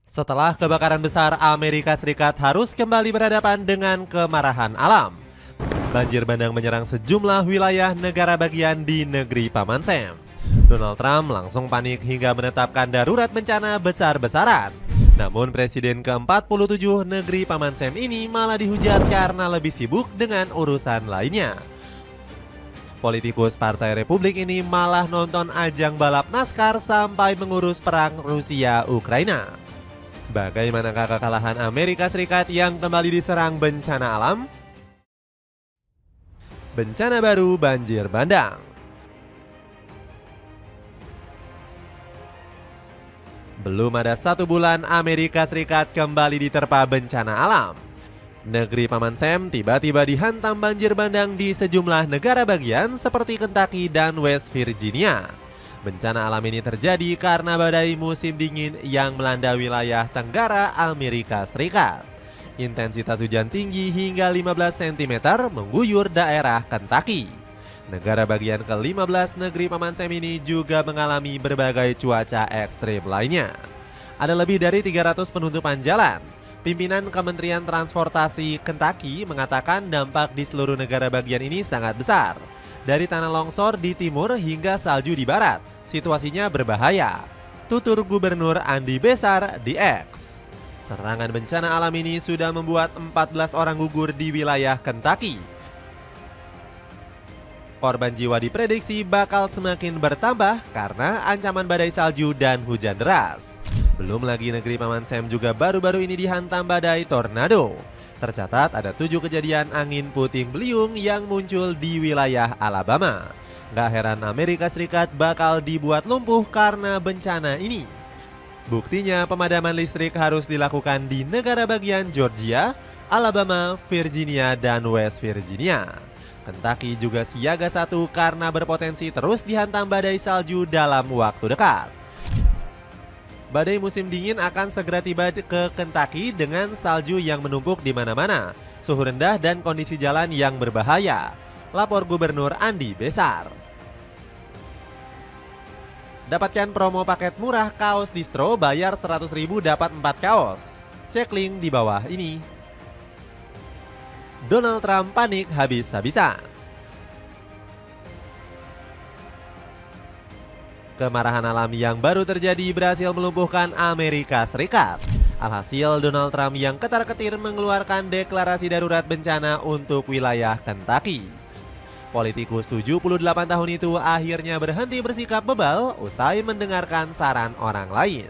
Setelah kebakaran besar, Amerika Serikat harus kembali berhadapan dengan kemarahan alam. Banjir bandang menyerang sejumlah wilayah negara bagian di negeri Paman Sam. Donald Trump langsung panik hingga menetapkan darurat bencana besar-besaran. Namun Presiden ke-47 negeri Paman Sam ini malah dihujat karena lebih sibuk dengan urusan lainnya. Politikus Partai Republik ini malah nonton ajang balap NASCAR sampai mengurus perang Rusia-Ukraina. Bagaimanakah kekalahan Amerika Serikat yang kembali diserang bencana alam? Bencana baru banjir bandang. Belum ada 1 bulan Amerika Serikat kembali diterpa bencana alam. Negeri Paman Sam tiba-tiba dihantam banjir bandang di sejumlah negara bagian seperti Kentucky dan West Virginia. Bencana alam ini terjadi karena badai musim dingin yang melanda wilayah tenggara Amerika Serikat. Intensitas hujan tinggi hingga 15 cm mengguyur daerah Kentucky. Negara bagian ke-15 negeri Paman Sam ini juga mengalami berbagai cuaca ekstrim lainnya. Ada lebih dari 300 penutupan jalan. Pimpinan Kementerian Transportasi Kentucky mengatakan dampak di seluruh negara bagian ini sangat besar. Dari tanah longsor di timur hingga salju di barat, situasinya berbahaya. Tutur Gubernur Andy Besar di X. Serangan bencana alam ini sudah membuat 14 orang gugur di wilayah Kentucky. Korban jiwa diprediksi bakal semakin bertambah karena ancaman badai salju dan hujan deras. Belum lagi negeri Paman Sam juga baru-baru ini dihantam badai tornado. Tercatat ada 7 kejadian angin puting beliung yang muncul di wilayah Alabama. Gak heran Amerika Serikat bakal dibuat lumpuh karena bencana ini. Buktinya pemadaman listrik harus dilakukan di negara bagian Georgia, Alabama, Virginia, dan West Virginia. Kentucky juga siaga 1 karena berpotensi terus dihantam badai salju dalam waktu dekat. Badai musim dingin akan segera tiba ke Kentucky dengan salju yang menumpuk di mana-mana, suhu rendah dan kondisi jalan yang berbahaya. Lapor Gubernur Andy Besar. Dapatkan promo paket murah kaos distro, bayar 100.000 dapat 4 kaos. Cek link di bawah ini. Donald Trump panik habis-habisan. Kemarahan alam yang baru terjadi berhasil melumpuhkan Amerika Serikat. Alhasil Donald Trump yang ketar-ketir mengeluarkan deklarasi darurat bencana untuk wilayah Kentucky. Politikus 78 tahun itu akhirnya berhenti bersikap bebal usai mendengarkan saran orang lain.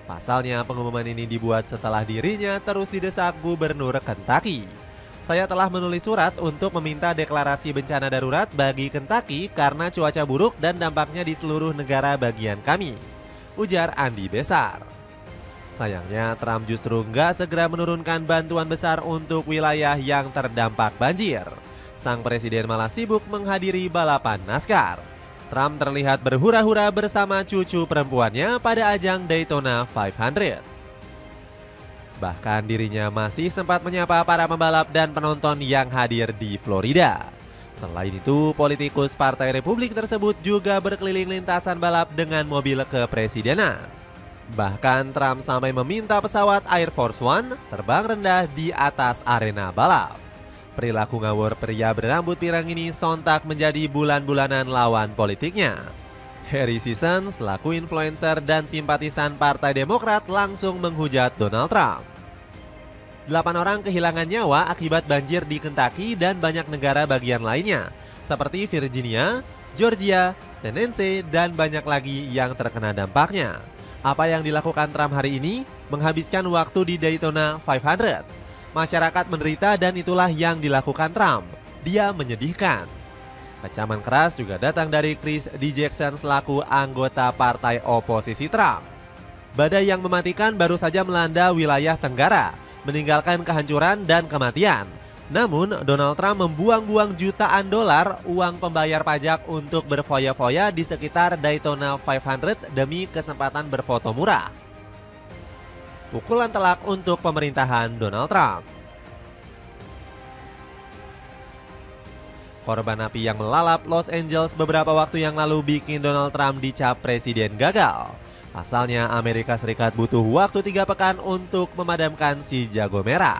Pasalnya pengumuman ini dibuat setelah dirinya terus didesak Gubernur Kentucky. Saya telah menulis surat untuk meminta deklarasi bencana darurat bagi Kentucky karena cuaca buruk dan dampaknya di seluruh negara bagian kami, ujar Andy Besar. Sayangnya Trump justru nggak segera menurunkan bantuan besar untuk wilayah yang terdampak banjir. Sang presiden malah sibuk menghadiri balapan NASCAR. Trump terlihat berhura-hura bersama cucu perempuannya pada ajang Daytona 500. Bahkan dirinya masih sempat menyapa para pembalap dan penonton yang hadir di Florida. Selain itu, politikus Partai Republik tersebut juga berkeliling lintasan balap dengan mobil kepresidenan. Bahkan Trump sampai meminta pesawat Air Force One terbang rendah di atas arena balap. Perilaku ngawur pria berambut pirang ini sontak menjadi bulan-bulanan lawan politiknya. Harry Sisson selaku influencer dan simpatisan Partai Demokrat langsung menghujat Donald Trump. 8 orang kehilangan nyawa akibat banjir di Kentucky dan banyak negara bagian lainnya, seperti Virginia, Georgia, Tennessee, dan banyak lagi yang terkena dampaknya. Apa yang dilakukan Trump hari ini? Menghabiskan waktu di Daytona 500. Masyarakat menderita dan itulah yang dilakukan Trump. Dia menyedihkan. Kecaman keras juga datang dari Chris D. Jackson selaku anggota partai oposisi Trump. Badai yang mematikan baru saja melanda wilayah Tenggara, meninggalkan kehancuran dan kematian. Namun, Donald Trump membuang-buang jutaan dolar uang pembayar pajak untuk berfoya-foya di sekitar Daytona 500 demi kesempatan berfoto murah. Pukulan telak untuk pemerintahan Donald Trump. Korban api yang melalap Los Angeles beberapa waktu yang lalu bikin Donald Trump dicap presiden gagal. Pasalnya Amerika Serikat butuh waktu 3 pekan untuk memadamkan si jago merah.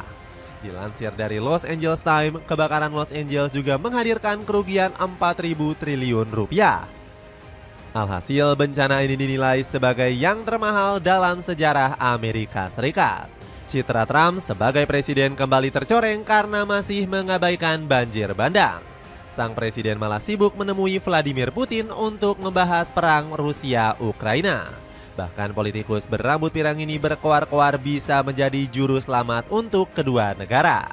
Dilansir dari Los Angeles Times, kebakaran Los Angeles juga menghadirkan kerugian 4.000 triliun rupiah. Alhasil bencana ini dinilai sebagai yang termahal dalam sejarah Amerika Serikat. Citra Trump sebagai presiden kembali tercoreng karena masih mengabaikan banjir bandang. Sang presiden malah sibuk menemui Vladimir Putin untuk membahas perang Rusia-Ukraina. Bahkan politikus berambut pirang ini berkoar-koar bisa menjadi juru selamat untuk kedua negara.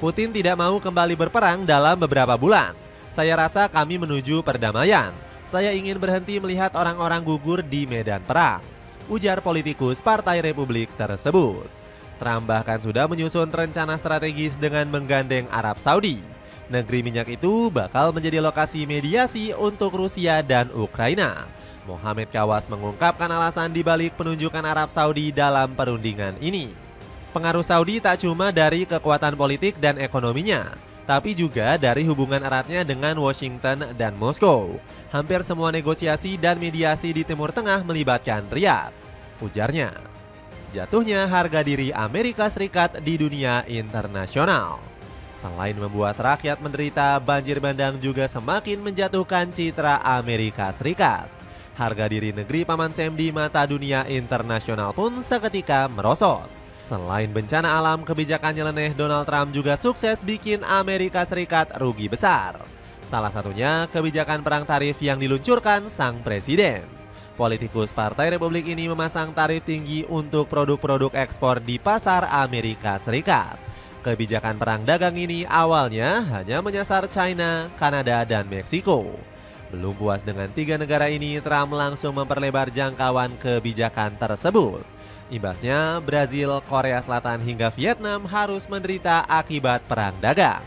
Putin tidak mau kembali berperang dalam beberapa bulan. Saya rasa kami menuju perdamaian. Saya ingin berhenti melihat orang-orang gugur di medan perang, ujar politikus Partai Republik tersebut. Trump bahkan sudah menyusun rencana strategis dengan menggandeng Arab Saudi. Negeri minyak itu bakal menjadi lokasi mediasi untuk Rusia dan Ukraina. Mohammed Kawas mengungkapkan alasan dibalik penunjukan Arab Saudi dalam perundingan ini. Pengaruh Saudi tak cuma dari kekuatan politik dan ekonominya, tapi juga dari hubungan eratnya dengan Washington dan Moskow. Hampir semua negosiasi dan mediasi di Timur Tengah melibatkan Riyadh, ujarnya. Jatuhnya harga diri Amerika Serikat di dunia internasional. Selain membuat rakyat menderita, banjir bandang juga semakin menjatuhkan citra Amerika Serikat. Harga diri negeri Paman Sam di mata dunia internasional pun seketika merosot. Selain bencana alam, kebijakan nyeleneh Donald Trump juga sukses bikin Amerika Serikat rugi besar. Salah satunya kebijakan perang tarif yang diluncurkan sang presiden. Politikus Partai Republik ini memasang tarif tinggi untuk produk-produk ekspor di pasar Amerika Serikat. Kebijakan perang dagang ini awalnya hanya menyasar China, Kanada, dan Meksiko. Belum puas dengan 3 negara ini, Trump langsung memperlebar jangkauan kebijakan tersebut. Imbasnya, Brazil, Korea Selatan hingga Vietnam harus menderita akibat perang dagang.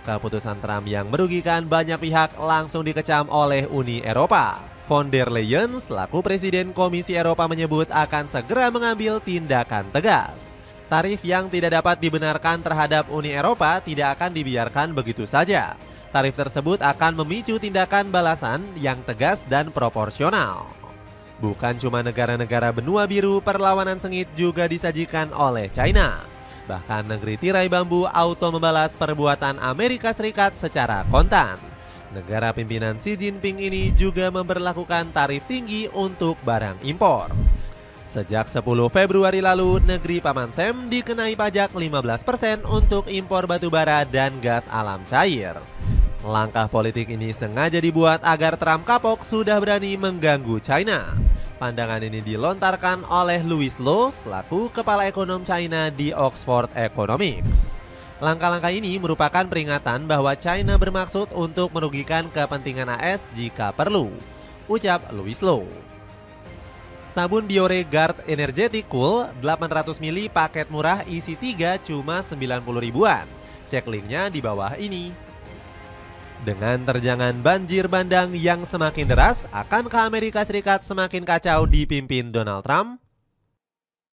Keputusan Trump yang merugikan banyak pihak langsung dikecam oleh Uni Eropa. Von der Leyen selaku Presiden Komisi Eropa menyebut akan segera mengambil tindakan tegas. Tarif yang tidak dapat dibenarkan terhadap Uni Eropa tidak akan dibiarkan begitu saja. Tarif tersebut akan memicu tindakan balasan yang tegas dan proporsional. Bukan cuma negara-negara benua biru, perlawanan sengit juga disajikan oleh China. Bahkan negeri tirai bambu auto membalas perbuatan Amerika Serikat secara kontan. Negara pimpinan Xi Jinping ini juga memberlakukan tarif tinggi untuk barang impor. Sejak 10 Februari lalu, negeri Paman Sam dikenai pajak 15% untuk impor batubara dan gas alam cair. Langkah politik ini sengaja dibuat agar Trump kapok sudah berani mengganggu China. Pandangan ini dilontarkan oleh Louis Loh selaku kepala ekonom China di Oxford Economics. Langkah-langkah ini merupakan peringatan bahwa China bermaksud untuk merugikan kepentingan AS jika perlu, ucap Louis Loh. Tabun Biore Guard Energetic Cool 800 ml paket murah isi 3 cuma 90 ribuan. Cek linknya di bawah ini. Dengan terjangan banjir bandang yang semakin deras, akankah Amerika Serikat semakin kacau dipimpin Donald Trump?